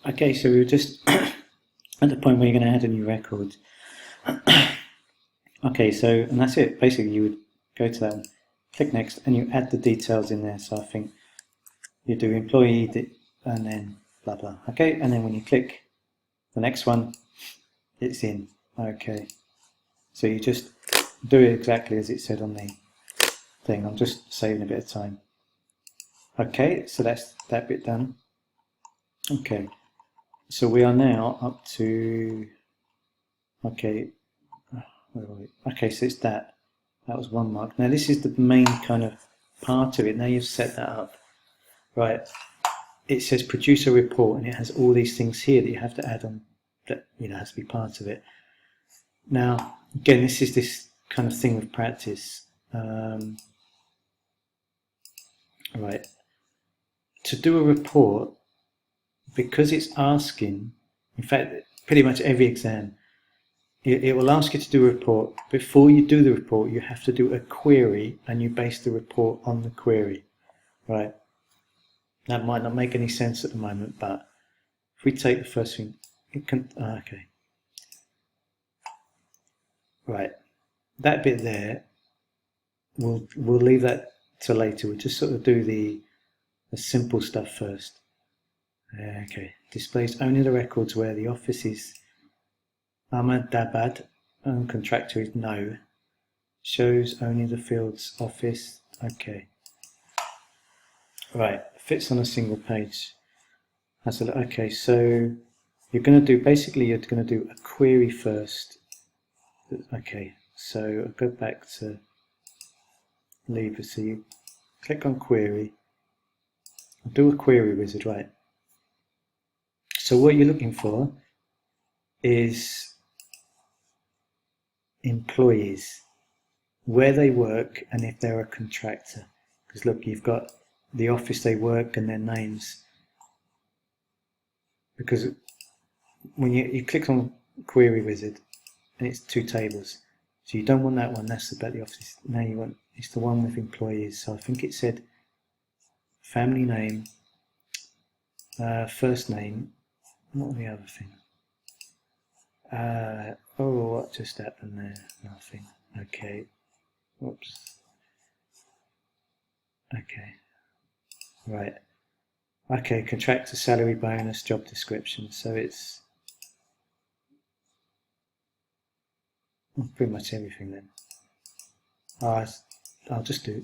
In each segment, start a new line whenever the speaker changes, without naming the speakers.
Okay, so we were just at the point where you're going to add a new record. Okay, so, and that's it. Basically, you would go to that one, click next, and you add the details in there. So I think you do employee, and then blah, blah. Okay, and then when you click the next one, it's in. Okay, so you just do it exactly as it said on the thing. I'm just saving a bit of time. Okay, so that's that bit done. Okay, so we are now up to, okay, where are we? Okay, so it's that. That was one mark. Now this is the main kind of part of it. Now you've set that up. Right, it says produce a report, and it has all these things here that you have to add on, that has to be part of it. Now, again, this is this kind of thing with practice. Right, to do a report, because it's asking, in fact, pretty much every exam, it will ask you to do a report. Before you do the report, you have to do a query, and you base the report on the query. Right. That might not make any sense at the moment, but if we take the first thing, it can. Okay. Right. That bit there, we'll leave that to later. We'll just sort of do the simple stuff first. Okay. Displays only the records where the office is Ahmedabad and contractor is no. Shows only the field's office. Okay. Right. Fits on a single page. Okay, so you're going to do, basically you're going to do a query first. Okay, so I'll go back to lever. So you click on query. I'll do a query wizard, right? So what you're looking for is employees, where they work, and if they're a contractor. Because look, you've got the office they work and their names. Because when you click on query wizard, and it's two tables, so you don't want that one. That's about the office. Now you want, it's the one with employees. So I think it said family name, first name. What was the other thing? Oh, what just happened there? Nothing. Okay. Whoops. Okay. Right. Okay, contractor, salary, bonus, job description. So it's pretty much everything then. I'll just do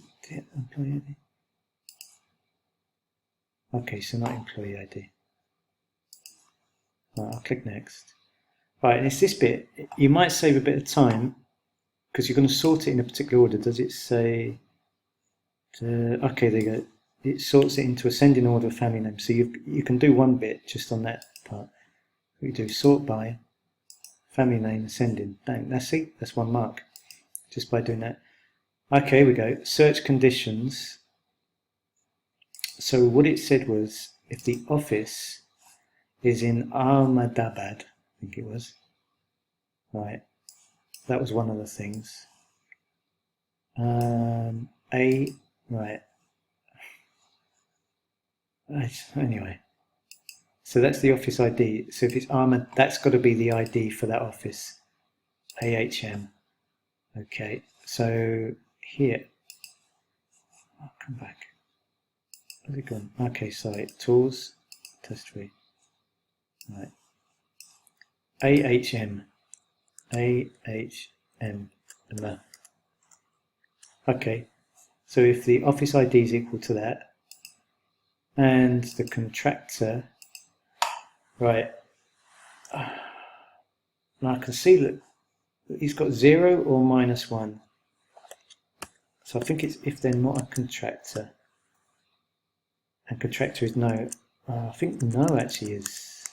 employee ID. Okay, so not employee ID. Right, I'll click next. Right, and it's this bit. You might save a bit of time because you're going to sort it in a particular order. Does it say? Okay, there you go. It sorts it into ascending order of family names. So you can do one bit just on that part. We do sort by family name ascending. Bang, that's it. That's one mark just by doing that. Okay, here we go. Search conditions. So what it said was if the office is in Ahmedabad, I think it was. Right. That was one of the things. Right. Anyway, so that's the office ID. So if it's Ahmed, that's got to be the ID for that office. AHM. Okay, so here, I'll come back. Where's it gone? Okay, sorry, tools, test tree. Right. AHM. AHM. Okay, so if the office ID is equal to that, and the contractor, right, now I can see that he's got 0 or -1. So I think it's if they're not a contractor, and contractor is no. I think no actually is.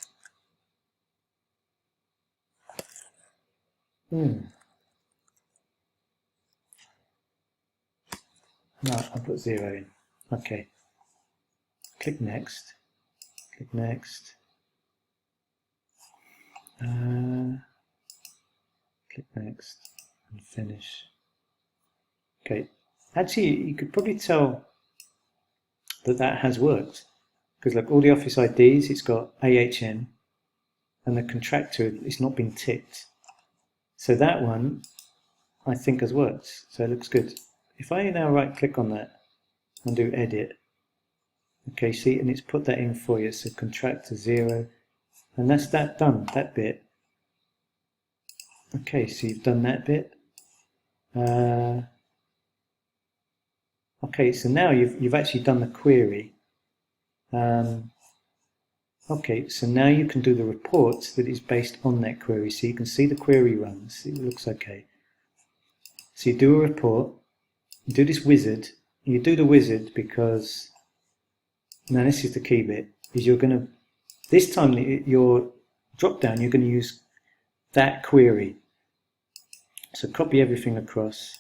No, I'll put 0 in. Okay. Click next. Click next. Click next and finish. Okay. Actually, you could probably tell that has worked because look, all the office IDs, it's got AHN, and the contractor, it's not been ticked. So that one, I think, has worked. So it looks good. If I now right click on that and do edit, okay, see, and it's put that in for you. So contractor 0, and that's that done, that bit. Okay, so you've done that bit. Okay, so now you've actually done the query. Okay, so now you can do the report that is based on that query. So you can see the query runs. It looks okay. So you do a report. You do this wizard. You do the wizard because now this is the key bit. Is you're going to this time your drop down. You're going to use that query. So copy everything across.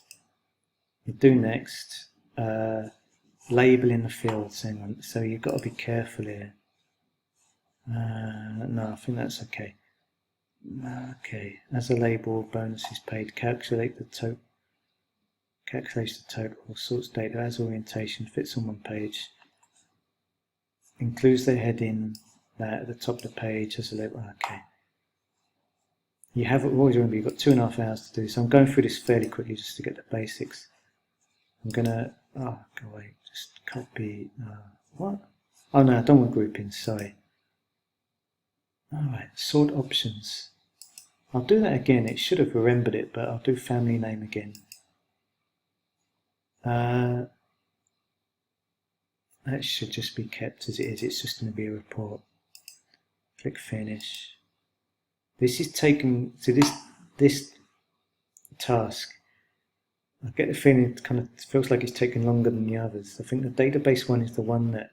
You do next. Label in the fields. Hang on. So you've got to be careful here. No, I think that's okay. Okay, as a label, bonuses paid. Calculate the total. Calculates the total. Sorts data as orientation. Fits on one page. Includes the heading at the top of the page as a label. Okay. You have always remember you've got 2.5 hours to do. So I'm going through this fairly quickly just to get the basics. I'm gonna. Oh, go away. Just copy. What? Oh no, I don't want groupings. Sorry. Alright, sort options. I'll do that again. It should have remembered it, but I'll do family name again. That should just be kept as it is. It's just going to be a report. Click finish. This is taken to this task. I get the feeling it kind of feels like it's taking longer than the others. I think the database one is the one that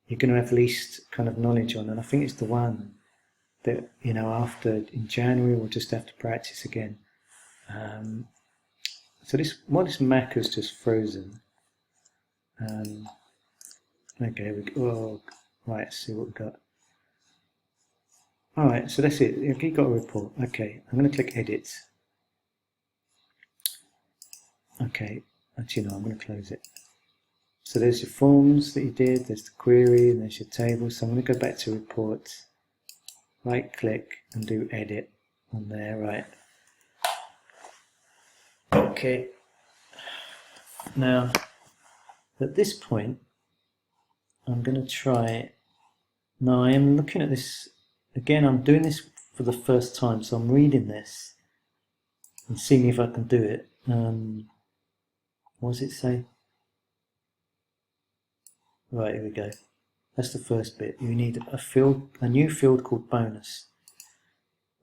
you're going to have least kind of knowledge on, and I think it's the one that, you know, after in January we'll just have to practice again. So this Mac is just frozen. Okay, right, let's see what we've got. Alright, so that's it. Okay, got a report. Okay, I'm going to click edit. Okay, actually no, I'm going to close it. So there's your forms that you did, there's the query, and there's your table. So I'm going to go back to reports. Right click and do edit on there, right. Okay. Now, at this point, I'm going to try. Now I am looking at this again. I'm doing this for the first time, so I'm reading this and seeing if I can do it. What does it say? Right, here we go. That's the first bit. You need a new field called bonus.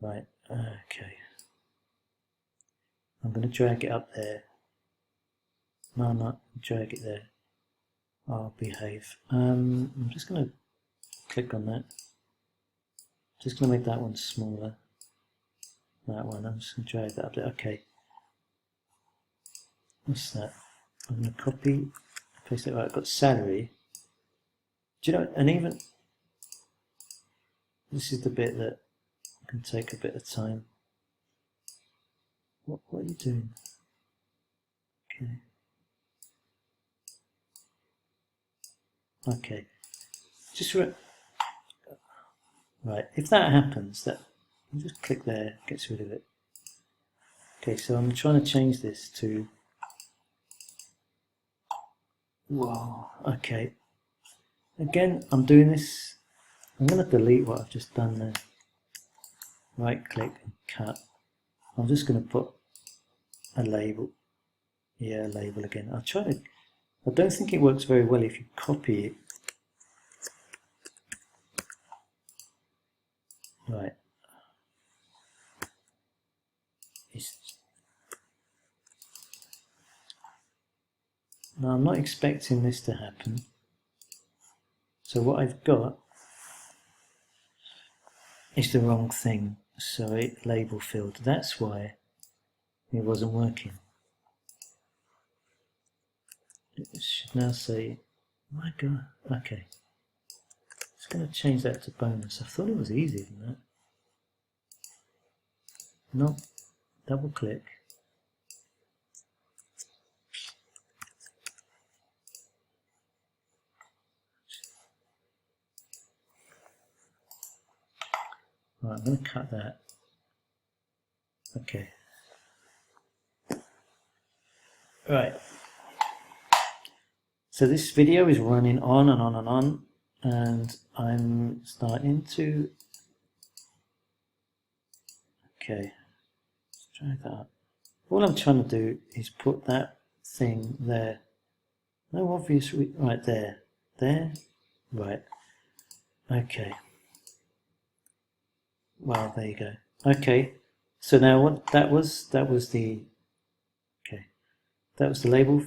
Right, okay. I'm going to drag it up there. No, not drag it there. I'll behave. I'm just going to click on that. Just going to make that one smaller. That one, I'm just going to drag that up there. Okay. What's that? I'm going to copy, paste it. Right, I've got salary. Do you know, and even, this is the bit that can take a bit of time. What are you doing? Okay. Okay. Just right. If that happens, that you just click there, gets rid of it. Okay, so I'm trying to change this to. Whoa. Okay. Again, I'm doing this. I'm going to delete what I've just done there. Right click and cut. I'm just going to put a label. Yeah, a label again. I'll try to. I don't think it works very well if you copy it. Right. Now I'm not expecting this to happen. So what I've got is the wrong thing. Sorry, label field. That's why it wasn't working. It should now say, oh my god, okay. It's going to change that to bonus. I thought it was easier than that. No, double click. Right, I'm going to cut that. Okay. Right. So this video is running on and on and on, and I'm starting to... Okay, let's try that. All I'm trying to do is put that thing there. No obvious... Right, there. There. Right. Okay. Well, there you go. Okay. So now what that was the... Okay. That was the label.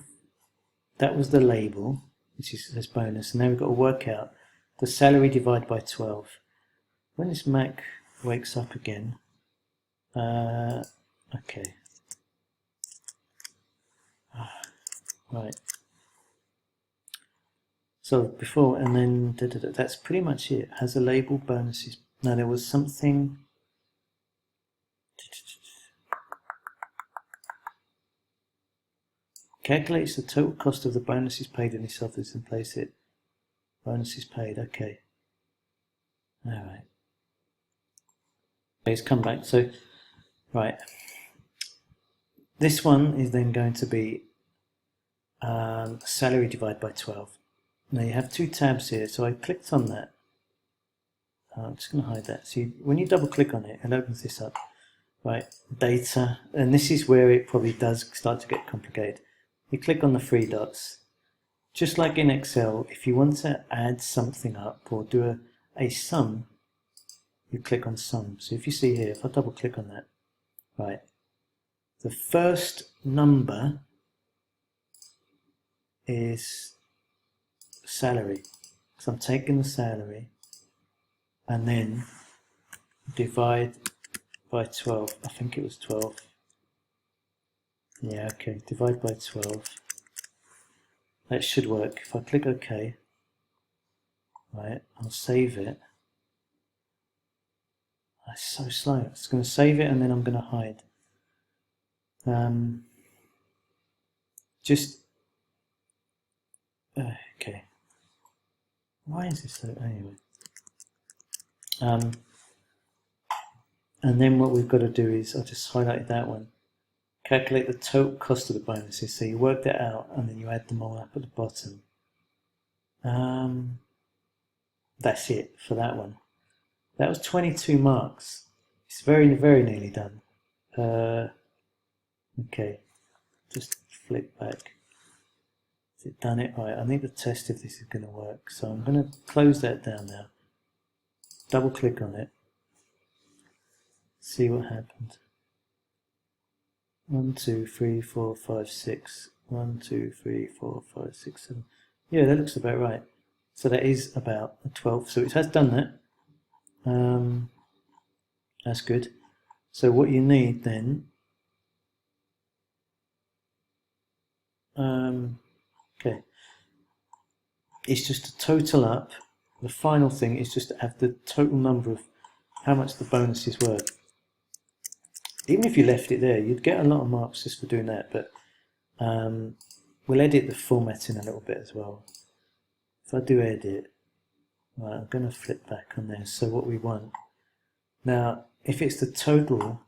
That was the label, which is this bonus. And now we've got to work out the salary divided by 12. When this Mac wakes up again, okay. Right. So before, and then that's pretty much it. Has a label, bonuses. Now there was something. Calculates the total cost of the bonuses paid in this office and place it. Bonuses paid, okay. Alright. It's come back. So, right. This one is then going to be salary divided by 12. Now you have two tabs here, so I clicked on that. I'm just going to hide that. So when you double click on it, it opens this up. Right, data, and this is where it probably does start to get complicated. You click on the three dots. Just like in Excel, if you want to add something up or do a sum, you click on sum. So if you see here, if I double click on that, right, the first number is salary. So I'm taking the salary and then divide by 12. I think it was 12. Yeah, okay, divide by 12. That should work. If I click OK, right, I'll save it. That's so slow. It's going to save it and then I'm going to hide. Okay. Why is this so? Anyway. And then what we've got to do is, I just highlighted that one. Calculate the total cost of the bonuses. So you work that out and then you add them all up at the bottom. That's it for that one. That was 22 marks. It's very, very nearly done. Okay, just flip back. Has it done it? Right, I need to test if this is going to work. So I'm going to close that down now. Double click on it. See what happened. 1, 2, 3, 4, 5, 6. 1, 2, 3, 4, 5, 6, 7. Yeah, that looks about right. So that is about a 12. So it has done that. That's good. So what you need then, okay, is just to total up. The final thing is just to have the total number of how much the bonus is worth. Even if you left it there, you'd get a lot of marks just for doing that, but we'll edit the formatting a little bit as well. If I do edit, right, I'm going to flip back on there. So what we want, now if it's the total,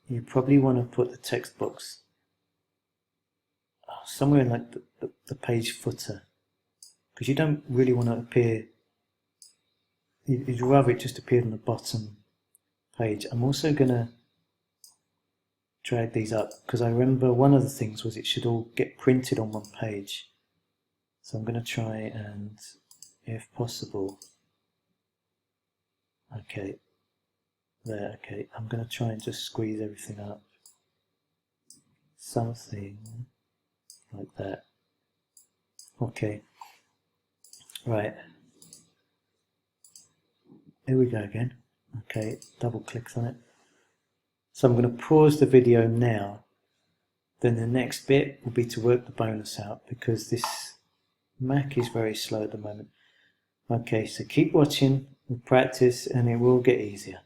you probably want to put the text box somewhere in like the page footer, because you don't really want to appear, you'd rather it just appeared on the bottom page. I'm also going to drag these up because I remember one of the things was it should all get printed on one page. So I'm going to try and, if possible, okay, there, okay, I'm going to try and just squeeze everything up. Something like that. Okay, right, here we go again. Okay, double clicks on it. So I'm going to pause the video now. Then the next bit will be to work the bonus out because this Mac is very slow at the moment. Okay, so keep watching, we'll practice and it will get easier.